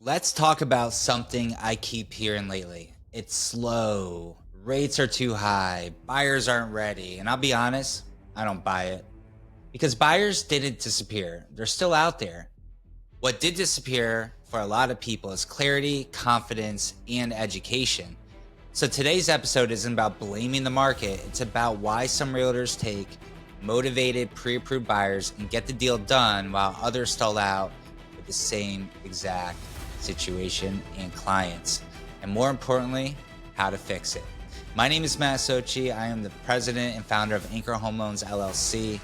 Let's talk about something I keep hearing lately. It's slow. Rates are too high. Buyers aren't ready. And I'll be honest, I don't buy it because buyers didn't disappear. They're still out there. What did disappear for a lot of people is clarity, confidence, and education. So today's episode isn't about blaming the market. It's about why some realtors take motivated, pre approved buyers and get the deal done while others stall out with the same exact situation and clients. And more importantly, how to fix it. My name is Matt Sochi. I am the president and founder of Anchor Home Loans LLC.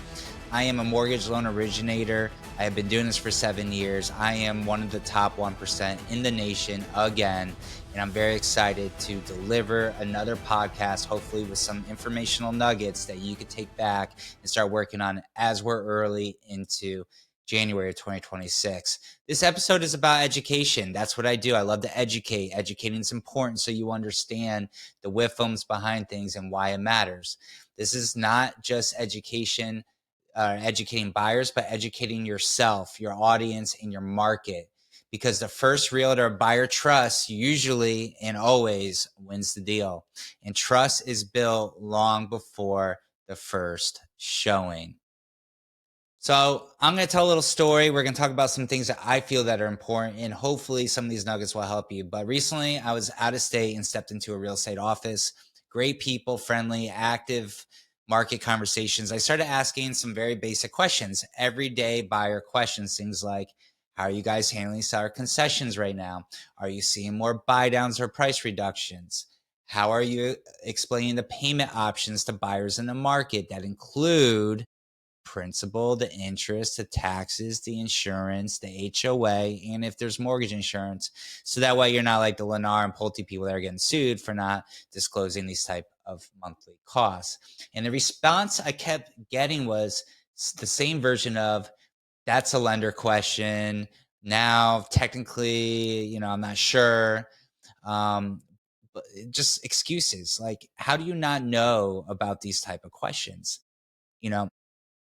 I am a mortgage loan originator. I have been doing this for 7 years. I am one of the top 1% in the nation again. And I'm very excited to deliver another podcast, hopefully with some informational nuggets that you could take back and start working on as we're early into January of 2026. This episode is about education. That's what I do. I love to educate. Educating is important so you understand the whiffums behind things and why it matters. This is not just educating buyers, but educating yourself, your audience, and your market. Because the first realtor buyer trust usually and always wins the deal. And trust is built long before the first showing. So I'm going to tell a little story. We're going to talk about some things that I feel that are important, and hopefully some of these nuggets will help you. But recently I was out of state and stepped into a real estate office. Great people, friendly, active market conversations. I started asking some very basic questions, everyday buyer questions, things like, how are you guys handling seller concessions right now? Are you seeing more buy downs or price reductions? How are you explaining the payment options to buyers in the market that include principal, the interest, the taxes, the insurance, the HOA, and if there's mortgage insurance. So that way you're not like the Lennar and Pulte people that are getting sued for not disclosing these type of monthly costs. And the response I kept getting was the same version of, that's a lender question. Now, technically, I'm not sure. Um, but just excuses. Like, how do you not know about these type of questions? You know,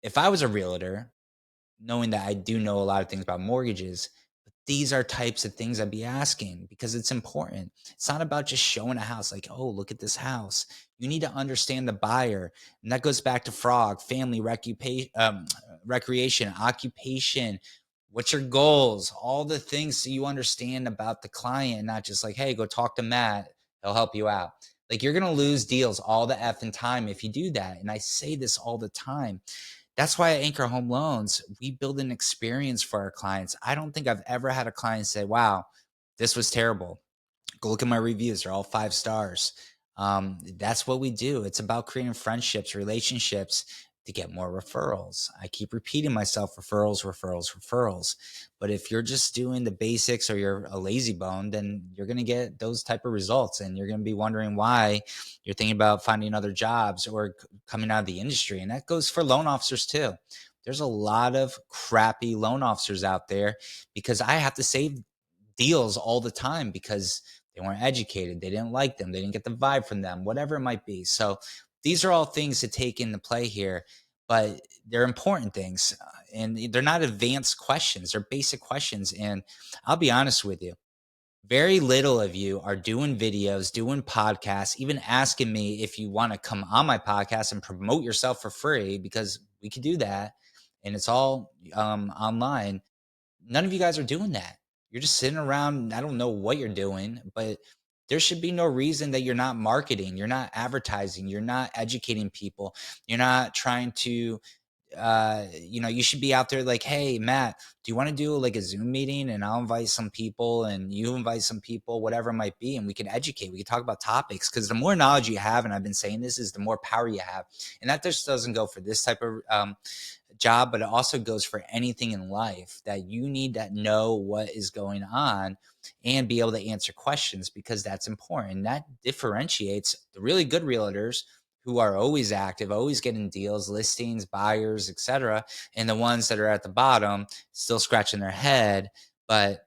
if I was a realtor, knowing that I do know a lot of things about mortgages, but these are types of things I'd be asking because it's important. It's not about just showing a house like, oh, look at this house. You need to understand the buyer. And that goes back to frog, family, recreation, occupation. What's your goals? All the things so you understand about the client, not just like, hey, go talk to Matt. He'll help you out. Like you're going to lose deals all the effing time if you do that. And I say this all the time. That's why at Anchor Home Loans, we build an experience for our clients. I don't think I've ever had a client say, wow, this was terrible. Go look at my reviews. They're all 5 stars. That's what we do. It's about creating friendships, relationships to get more referrals. I keep repeating myself, referrals, referrals, referrals. But if you're just doing the basics or you're a lazy bone, then you're going to get those type of results. And you're going to be wondering why you're thinking about finding other jobs or coming out of the industry. And that goes for loan officers too. There's a lot of crappy loan officers out there because I have to save deals all the time because they weren't educated. They didn't like them. They didn't get the vibe from them, whatever it might be. So these are all things to take into play here, but they're important things. And they're not advanced questions. They're basic questions. And I'll be honest with you, very little of you are doing videos, doing podcasts, even asking me if you want to come on my podcast and promote yourself for free because we could do that. And it's all online. None of you guys are doing that. You're just sitting around. I don't know what you're doing, but there should be no reason that you're not marketing, you're not advertising, you're not educating people, you're not trying to you should be out there like, hey, Matt, do you want to do like a Zoom meeting and I'll invite some people and you invite some people, whatever it might be, and we can educate, we can talk about topics because the more knowledge you have, and I've been saying this, is the more power you have. And that just doesn't go for this type of job, but it also goes for anything in life that you need to know what is going on and be able to answer questions because that's important. That differentiates the really good realtors who are always active, always getting deals, listings, buyers, etc., and the ones that are at the bottom still scratching their head. But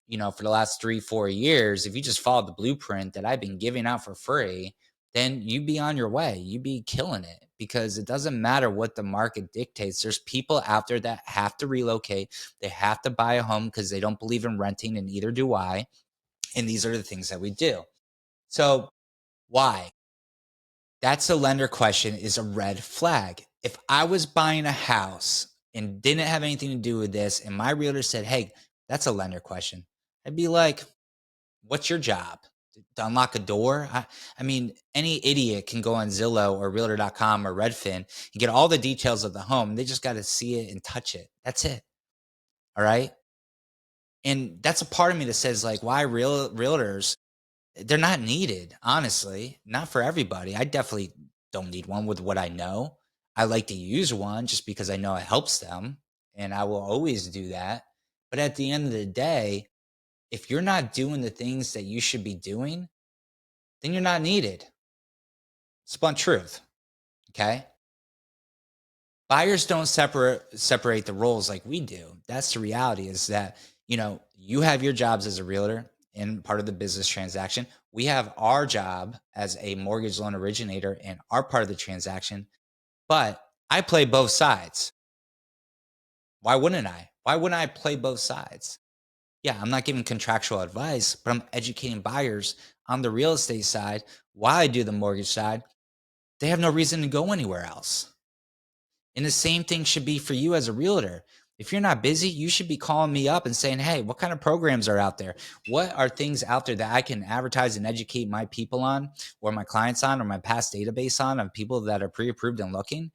for the last 3-4 years, if you just followed the blueprint that I've been giving out for free, then you be on your way. You be killing it because it doesn't matter what the market dictates. There's people out there that have to relocate. They have to buy a home because they don't believe in renting, and neither do I. And these are the things that we do. So, why? That's a lender question, is a red flag. If I was buying a house and didn't have anything to do with this, and my realtor said, "Hey, that's a lender question," I'd be like, "What's your job? To unlock a door?" I mean, any idiot can go on Zillow or Realtor.com or Redfin and get all the details of the home. They just got to see it and touch it. That's it. All right. And that's a part of me that says, like, why realtors? They're not needed, honestly, not for everybody. I definitely don't need one with what I know. I like to use one just because I know it helps them, and I will always do that. But at the end of the day, if you're not doing the things that you should be doing, then you're not needed. It's blunt truth. Okay. Buyers don't separate the roles like we do. That's the reality, is that, you have your jobs as a realtor and part of the business transaction. We have our job as a mortgage loan originator and our part of the transaction. But I play both sides. Why wouldn't I? Why wouldn't I play both sides? Yeah, I'm not giving contractual advice, but I'm educating buyers on the real estate side while I do the mortgage side. They have no reason to go anywhere else. And the same thing should be for you as a realtor. If you're not busy, you should be calling me up and saying, "Hey, what kind of programs are out there? What are things out there that I can advertise and educate my people on, or my clients on, or my past database on, of people that are pre-approved and looking?"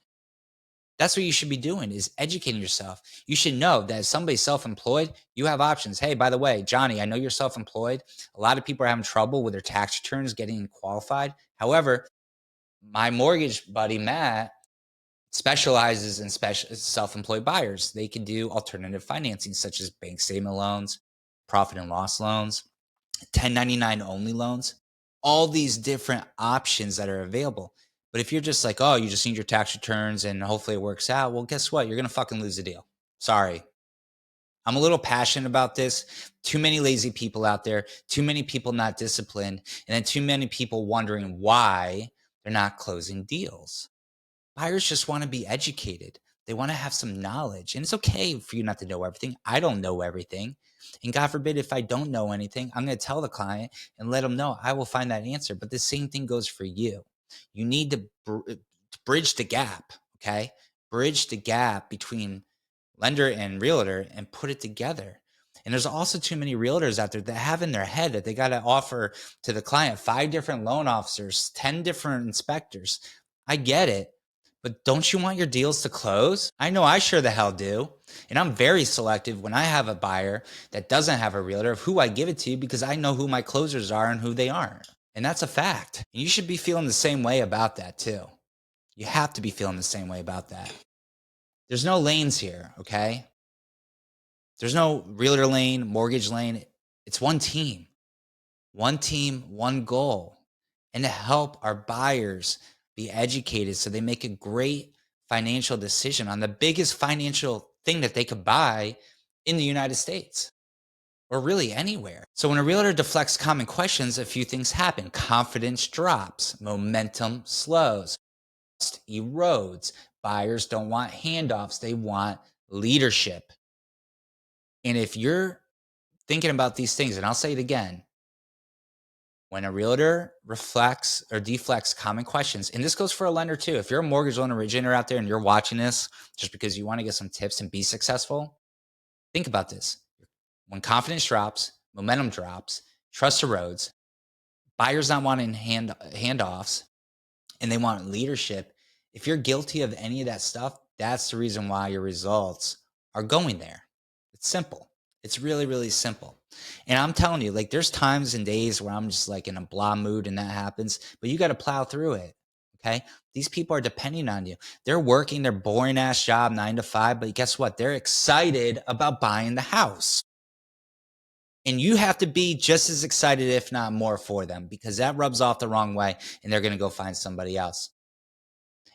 That's what you should be doing, is educating yourself. You should know that if somebody's self-employed, you have options. "Hey, by the way, Johnny, I know you're self-employed. A lot of people are having trouble with their tax returns getting qualified. However, my mortgage buddy, Matt, specializes in self-employed buyers. They can do alternative financing such as bank statement loans, profit and loss loans, 1099 only loans, all these different options that are available. But if you're just like, "Oh, you just need your tax returns and hopefully it works out," well, guess what? You're going to fucking lose the deal. Sorry. I'm a little passionate about this. Too many lazy people out there, too many people not disciplined, and then too many people wondering why they're not closing deals. Buyers just want to be educated. They want to have some knowledge. And it's okay for you not to know everything. I don't know everything. And God forbid, if I don't know anything, I'm going to tell the client and let them know I will find that answer. But the same thing goes for you. You need to bridge the gap. Okay. Bridge the gap between lender and realtor and put it together. And there's also too many realtors out there that have in their head that they got to offer to the client 5 different loan officers, 10 different inspectors. I get it. But don't you want your deals to close? I know I sure the hell do. And I'm very selective when I have a buyer that doesn't have a realtor of who I give it to, because I know who my closers are and who they aren't. And that's a fact. And you should be feeling the same way about that too. You have to be feeling the same way about that. There's no lanes here, okay? There's no realtor lane, mortgage lane. It's one team, one goal, and to help our buyers be educated so they make a great financial decision on the biggest financial thing that they could buy in the United States or really anywhere. So when a realtor deflects common questions, a few things happen. Confidence drops, momentum slows, trust erodes. Buyers don't want handoffs, they want leadership. And if you're thinking about these things, and I'll say it again, when a realtor reflects or deflects common questions, and this goes for a lender too. If you're a mortgage loan originator out there and you're watching this just because you want to get some tips and be successful, think about this. When confidence drops, momentum drops, trust erodes, buyers not wanting handoffs, and they want leadership. If you're guilty of any of that stuff, that's the reason why your results are going there. It's simple. It's really, really simple. And I'm telling you, like, there's times and days where I'm just like in a blah mood and that happens, but you got to plow through it. Okay. These people are depending on you. They're working their boring ass job 9 to 5, but guess what? They're excited about buying the house. And you have to be just as excited, if not more, for them, because that rubs off the wrong way and they're going to go find somebody else.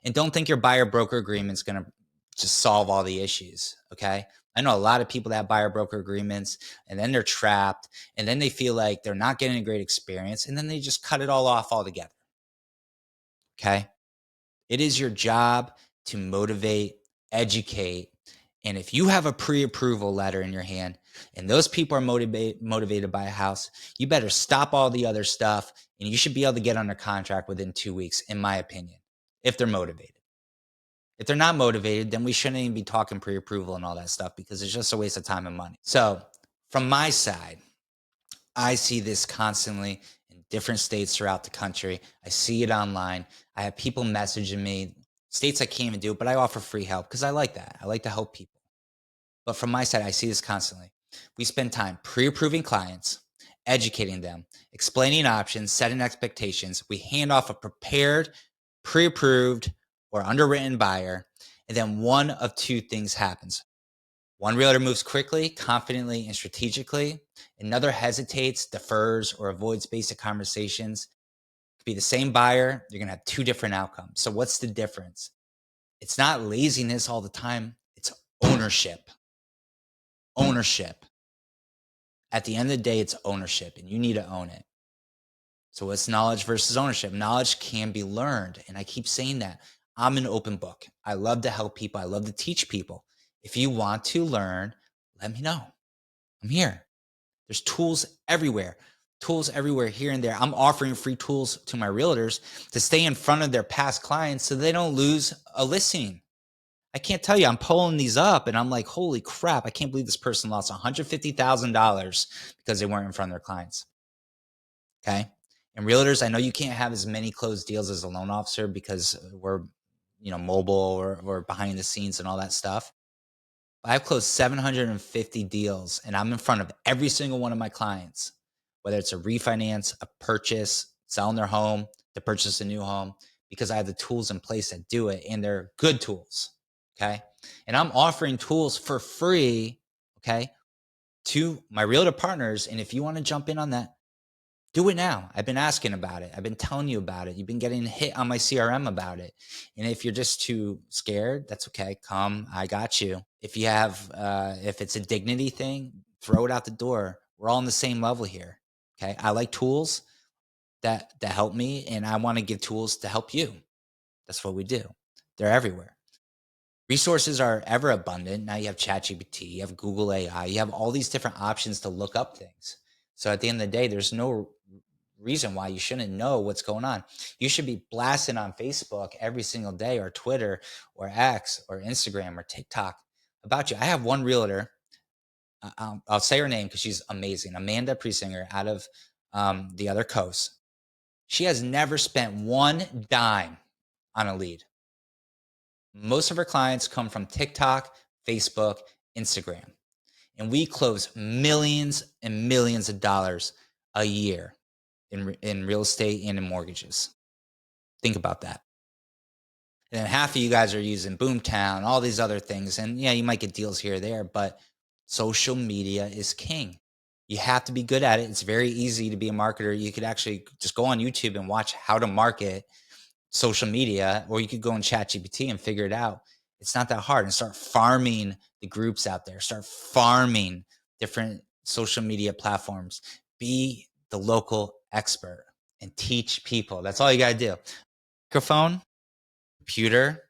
And don't think your buyer broker agreement is going to just solve all the issues. Okay. I know a lot of people that have buyer broker agreements and then they're trapped and then they feel like they're not getting a great experience and then they just cut it all off altogether. Okay. It is your job to motivate, educate. And if you have a pre-approval letter in your hand and those people are motivated by a house, you better stop all the other stuff and you should be able to get under contract within 2 weeks, in my opinion, if they're motivated. If they're not motivated, then we shouldn't even be talking pre-approval and all that stuff because it's just a waste of time and money. So from my side, I see this constantly in different states throughout the country. I see it online. I have people messaging me, states I can't even do it, but I offer free help because I like that. I like to help people. But from my side, I see this constantly. We spend time pre approving clients, educating them, explaining options, setting expectations. We hand off a prepared, pre approved, or underwritten buyer. And then one of two things happens. One realtor moves quickly, confidently, and strategically. Another hesitates, defers, or avoids basic conversations. It could be the same buyer. You're going to have two different outcomes. So, what's the difference? It's not laziness all the time, it's ownership. Ownership. At the end of the day, it's ownership, and you need to own it. So, what's knowledge versus ownership? Knowledge can be learned. And I keep saying that. I'm an open book. I love to help people, I love to teach people. If you want to learn, let me know. I'm here. There's tools everywhere here and there. I'm offering free tools to my realtors to stay in front of their past clients so they don't lose a listing. I can't tell you, I'm pulling these up and I'm like, holy crap, I can't believe this person lost $150,000 because they weren't in front of their clients. Okay. And realtors, I know you can't have as many closed deals as a loan officer because we're, mobile or behind the scenes and all that stuff. I've closed 750 deals and I'm in front of every single one of my clients, whether it's a refinance, a purchase, selling their home, to purchase a new home, because I have the tools in place that do it and they're good tools. Okay. And I'm offering tools for free. Okay. To my realtor partners. And if you want to jump in on that, do it now. I've been asking about it. I've been telling you about it. You've been getting hit on my CRM about it. And if you're just too scared, that's okay. Come, I got you. If you have, if it's a dignity thing, throw it out the door. We're all on the same level here. Okay. I like tools that help me, and I want to give tools to help you. That's what we do. They're everywhere. Resources are ever abundant. Now you have ChatGPT, you have Google AI, you have all these different options to look up things. So at the end of the day, there's no reason why you shouldn't know what's going on. You should be blasting on Facebook every single day, or Twitter or X or Instagram or TikTok about you. I have one realtor. I'll say her name because she's amazing. Amanda Priesinger out of the other coast. She has never spent one dime on a lead. Most of her clients come from TikTok, Facebook, Instagram, and we close millions and millions of dollars a year in real estate and in mortgages. Think about that. And then half of you guys are using Boomtown, all these other things. And yeah, you might get deals here or there, but social media is king. You have to be good at it. It's very easy to be a marketer. You could actually just go on YouTube and watch how to market social media, or you could go on ChatGPT and figure it out. It's not that hard, and start farming the groups out there. Start farming different social media platforms. Be the local expert and teach people. That's all you got to do. Microphone, computer.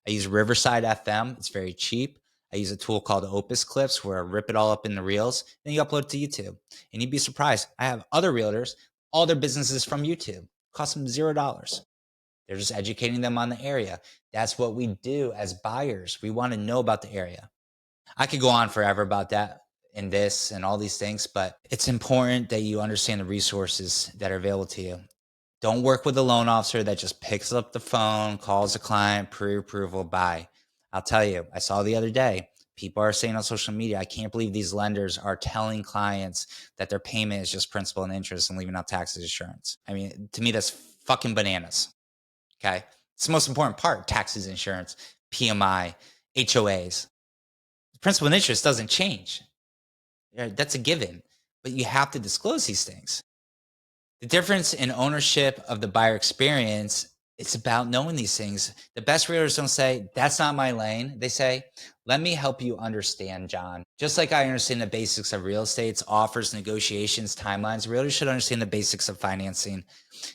I use Riverside FM. It's very cheap. I use a tool called Opus Clips where I rip it all up in the reels. Then you upload it to YouTube. And you'd be surprised. I have other realtors, all their businesses from YouTube. Cost them $0. They're just educating them on the area. That's what we do as buyers. We want to know about the area. I could go on forever about that and this and all these things, but it's important that you understand the resources that are available to you. Don't work with a loan officer that just picks up the phone, calls a client, pre-approval, buy. I'll tell you, I saw the other day, people are saying on social media, I can't believe these lenders are telling clients that their payment is just principal and interest and leaving out taxes and insurance. I mean, to me, that's fucking bananas. Okay. It's the most important part: taxes, insurance, PMI, HOAs. The principal and interest doesn't change. That's a given, but you have to disclose these things. The difference in ownership of the buyer experience, it's about knowing these things. The best realtors don't say, that's not my lane. They say, let me help you understand, John. Just like I understand the basics of real estate, offers, negotiations, timelines, realtors should understand the basics of financing,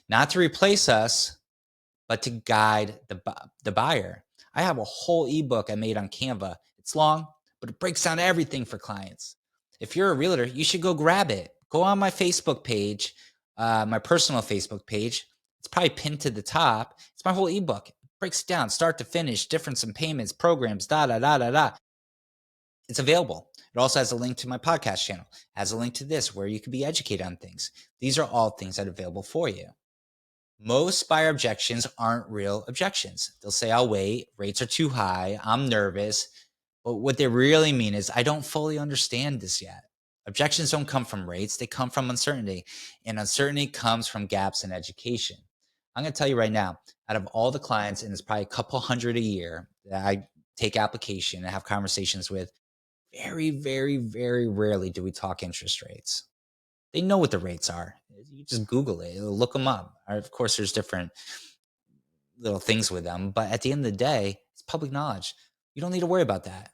not to replace us, but to guide the buyer. I have a whole ebook I made on Canva. It's long, but it breaks down everything for clients. If you're a realtor, you should go grab it. Go on my Facebook page, my personal Facebook page. It's probably pinned to the top. It's my whole ebook. It breaks it down, start to finish, difference in payments, programs, da da da da da. It's available. It also has a link to my podcast channel, has a link to this where you can be educated on things. These are all things that are available for you. Most buyer objections aren't real objections. They'll say, I'll wait, rates are too high, I'm nervous. But what they really mean is, I don't fully understand this yet. Objections don't come from rates, they come from uncertainty. And uncertainty comes from gaps in education. I'm going to tell you right now, out of all the clients, and it's probably a couple hundred a year that I take application and have conversations with, very, very, very rarely do we talk interest rates. They know what the rates are. You just Google it, look them up. Of course, there's different little things with them, but at the end of the day, it's public knowledge. You don't need to worry about that,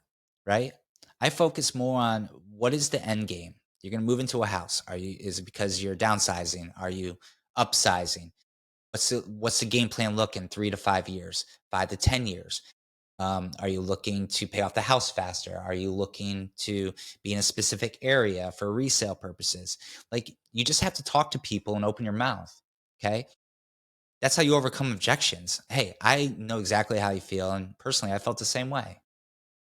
right? I focus more on what is the end game. You're going to move into a house. Is it because you're downsizing? Are you upsizing? What's the game plan look in 3 to 5 years, 5 to 10 years? Are you looking to pay off the house faster? Are you looking to be in a specific area for resale purposes? Like, you just have to talk to people and open your mouth. Okay. That's how you overcome objections. Hey, I know exactly how you feel. And personally, I felt the same way.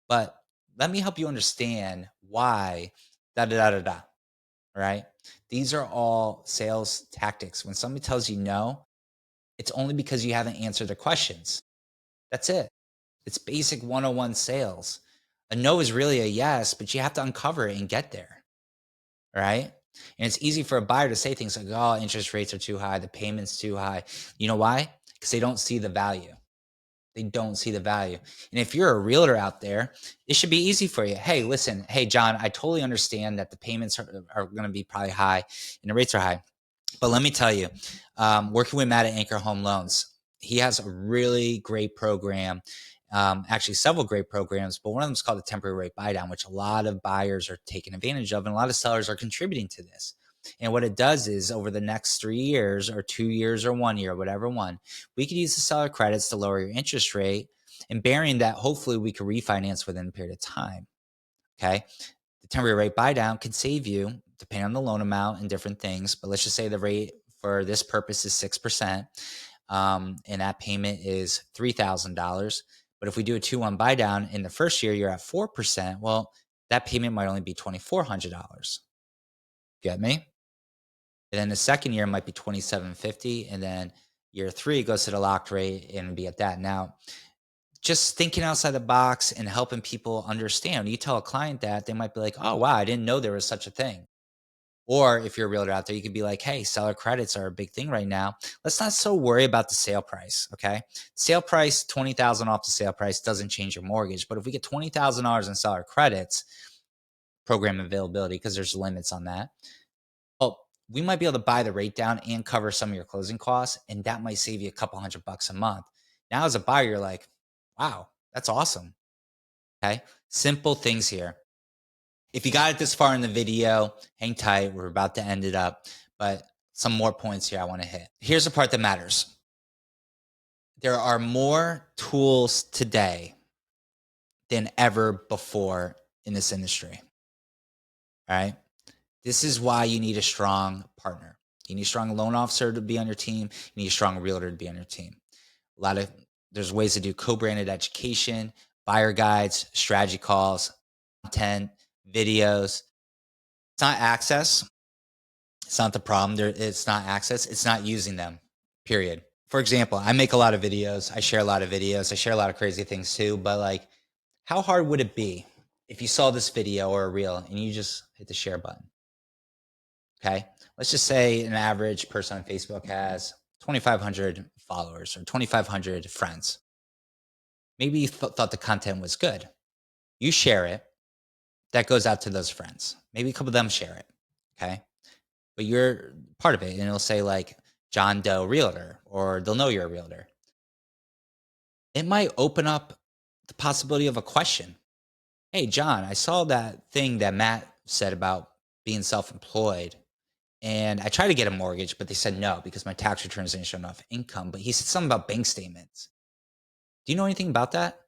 But let me help you understand why da da da da da. Right. These are all sales tactics. When somebody tells you no, it's only because you haven't answered their questions. That's it. It's basic 101 sales. A no is really a yes, but you have to uncover it and get there, right? And it's easy for a buyer to say things like, oh, interest rates are too high, the payment's too high. You know why? Because they don't see the value. They don't see the value. And if you're a realtor out there, it should be easy for you. Hey, listen, hey, John, I totally understand that the payments are going to be probably high and the rates are high. But let me tell you, working with Matt at Anchor Home Loans, he has a really great program. Actually, several great programs, but one of them is called the temporary rate buy down, which a lot of buyers are taking advantage of, and a lot of sellers are contributing to this. And what it does is, over the next 3 years or 2 years or 1 year, whatever one, we could use the seller credits to lower your interest rate, and bearing that, hopefully we can refinance within a period of time. Okay. The temporary rate buy down can save you, depending on the loan amount and different things. But let's just say the rate for this purpose is 6%, and that payment is $3,000. But if we do a 2-1 buy down in the first year, you're at 4%. Well, that payment might only be $2,400. Get me? And then the second year might be 2,750, and then year three goes to the locked rate and be at that. Now, just thinking outside the box and helping people understand. When you tell a client that, they might be like, oh, wow, I didn't know there was such a thing. Or if you're a realtor out there, you could be like, hey, seller credits are a big thing right now. Let's not so worry about the sale price. Okay. Sale price, 20,000 off the sale price doesn't change your mortgage. But if we get $20,000 in seller credits, program availability, because there's limits on that. Well, we might be able to buy the rate down and cover some of your closing costs. And that might save you a couple $100 a month. Now, as a buyer, you're like, wow, that's awesome. Okay. Simple things here. If you got it this far in the video, hang tight. We're about to end it up, but some more points here I want to hit. Here's the part that matters. There are more tools today than ever before in this industry. All right. This is why you need a strong partner. You need a strong loan officer to be on your team. You need a strong realtor to be on your team. There's ways to do co-branded education, buyer guides, strategy calls, content, videos. It's not access. It's not the problem. It's not access. It's not using them, period. For example, I make a lot of videos. I share a lot of videos. I share a lot of crazy things too. But like, how hard would it be if you saw this video or a reel and you just hit the share button? Okay. Let's just say an average person on Facebook has 2,500 followers or 2,500 friends. Maybe you thought the content was good. You share it. That goes out to those friends. Maybe a couple of them share it. Okay. But you're part of it. And it'll say like John Doe Realtor, or they'll know you're a realtor. It might open up the possibility of a question. Hey, John, I saw that thing that Matt said about being self employed. And I tried to get a mortgage, but they said no because my tax returns didn't show enough income. But he said something about bank statements. Do you know anything about that?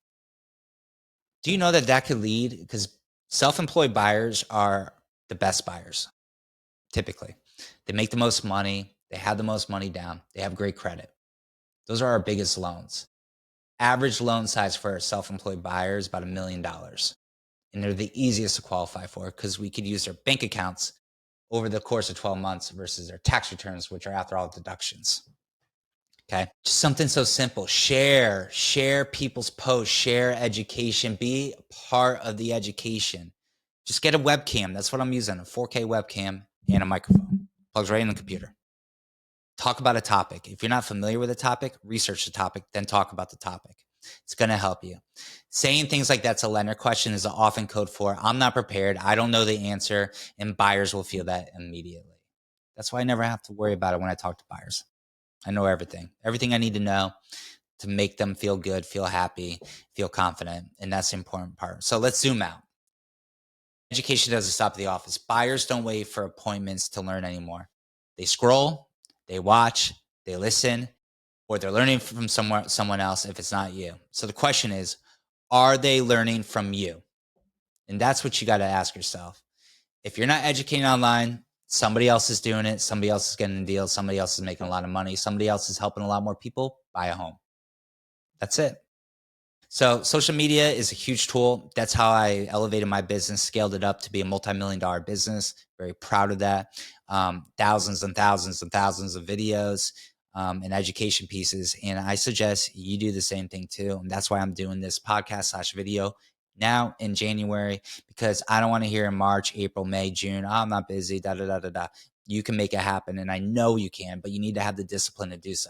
Do you know that that could lead? Because self-employed buyers are the best buyers, typically. They make the most money. They have the most money down. They have great credit. Those are our biggest loans. Average loan size for a self-employed buyer is about $1 million. And they're the easiest to qualify for because we could use their bank accounts over the course of 12 months versus their tax returns, which are after all deductions. Okay. Just something so simple. Share people's posts, share education, be part of the education. Just get a webcam. That's what I'm using, a 4K webcam and a microphone. Plugs right in the computer. Talk about a topic. If you're not familiar with a topic, research the topic, then talk about the topic. It's going to help you. Saying things like that's a lender question is often code for I'm not prepared. I don't know the answer. And buyers will feel that immediately. That's why I never have to worry about it when I talk to buyers. I know everything I need to know to make them feel good, feel happy, feel confident. And that's the important part. So let's zoom out. Education doesn't stop at the office. Buyers don't wait for appointments to learn anymore. They scroll, they watch, they listen, or they're learning from someone else if it's not you. So the question is, are they learning from you? And that's what you got to ask yourself. If you're not educating online, somebody else is doing it. Somebody else is getting deals. Somebody else is making a lot of money. Somebody else is helping a lot more people buy a home. That's it. So social media is a huge tool. That's how I elevated my business, scaled it up to be a multi-million-dollar business. Very proud of that. Thousands and thousands and thousands of videos and education pieces. And I suggest you do the same thing too. And that's why I'm doing this podcast/video now in January, because I don't want to hear in March, April, May, June, oh, I'm not busy, da, da, da, da, da. You can make it happen. And I know you can, but you need to have the discipline to do so.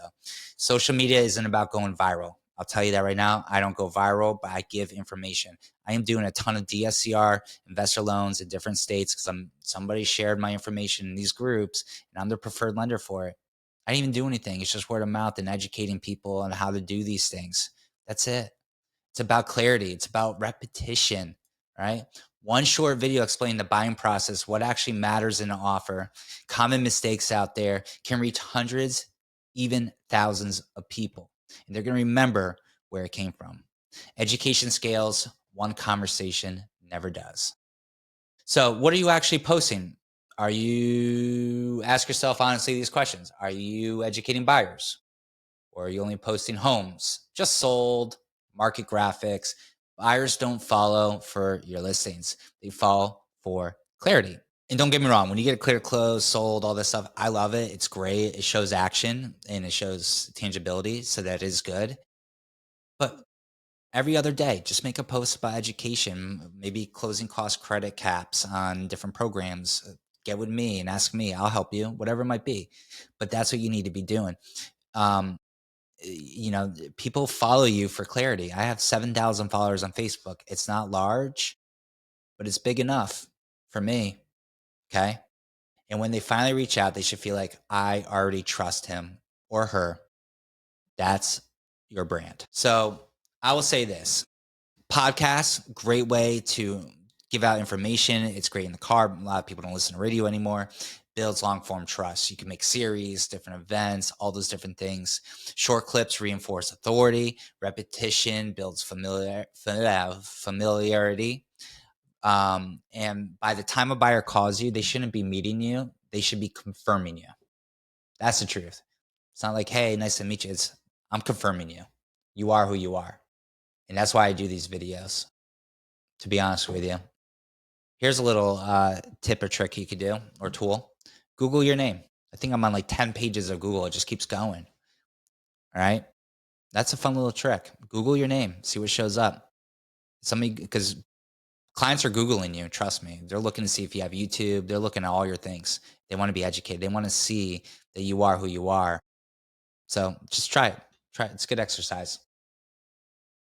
Social media isn't about going viral. I'll tell you that right now. I don't go viral, but I give information. I am doing a ton of DSCR investor loans in different states because somebody shared my information in these groups and I'm the preferred lender for it. I didn't even do anything. It's just word of mouth and educating people on how to do these things. That's it. It's about clarity. It's about repetition, right? One short video explaining the buying process, what actually matters in an offer, common mistakes out there can reach hundreds, even thousands of people. And they're going to remember where it came from. Education scales, one conversation never does. So, what are you actually posting? Ask yourself honestly these questions. Are you educating buyers? Or are you only posting homes just sold, market graphics? Buyers don't follow for your listings, they follow for clarity. And don't get me wrong, when you get a clear close, sold, all this stuff, I love it. It's great. It shows action and it shows tangibility. So that is good. But every other day, just make a post about education, maybe closing cost credit caps on different programs. Get with me and ask me. I'll help you, whatever it might be. But that's what you need to be doing. Um, people follow you for clarity. I have 7,000 followers on Facebook. It's not large, but it's big enough for me. Okay. And when they finally reach out, they should feel like I already trust him or her. That's your brand. So I will say this podcast, great way to give out information. It's great in the car. A lot of people don't listen to radio anymore. Builds long form trust. You can make series, different events, all those different things. Short clips reinforce authority. Repetition builds familiarity. And by the time a buyer calls you, they shouldn't be meeting you. They should be confirming you. That's the truth. It's not like, hey, nice to meet you. It's, I'm confirming you. You are who you are. And that's why I do these videos, to be honest with you. Here's a little tip or trick you could do or tool. Google your name. I think I'm on like 10 pages of Google. It just keeps going. All right. That's a fun little trick. Google your name. See what shows up. Because clients are Googling you. Trust me. They're looking to see if you have YouTube. They're looking at all your things. They want to be educated. They want to see that you are who you are. So just try it. Try it. It's good exercise.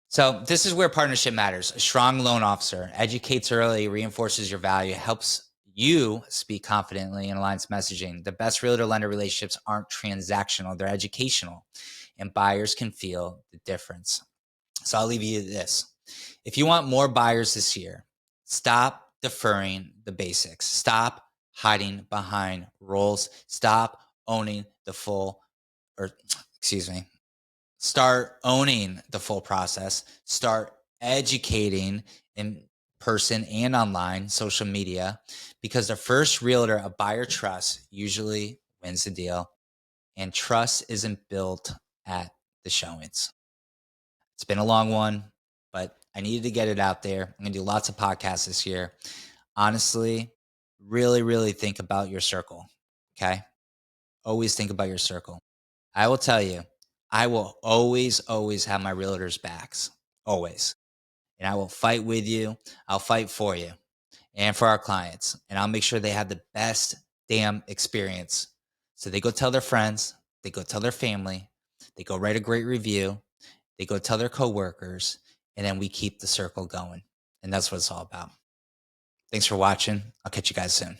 So this is where partnership matters. A strong loan officer educates early, reinforces your value, helps you speak confidently, and aligns messaging. The best realtor-lender relationships aren't transactional, they're educational, and buyers can feel the difference. So I'll leave you this. If you want more buyers this year, stop deferring the basics. Stop hiding behind roles. Stop owning the full, or excuse me, start owning the full process. Start educating in person and online, social media, because the first realtor a buyer trusts usually wins the deal. And trust isn't built at the showings. It's been a long one, but I needed to get it out there. I'm going to do lots of podcasts this year. Honestly, really, really think about your circle. Okay. Always think about your circle. I will tell you, I will always, always have my realtors' backs. Always. And I will fight with you. I'll fight for you and for our clients. And I'll make sure they have the best damn experience. So they go tell their friends, they go tell their family, they go write a great review, they go tell their coworkers, and then we keep the circle going. And that's what it's all about. Thanks for watching. I'll catch you guys soon.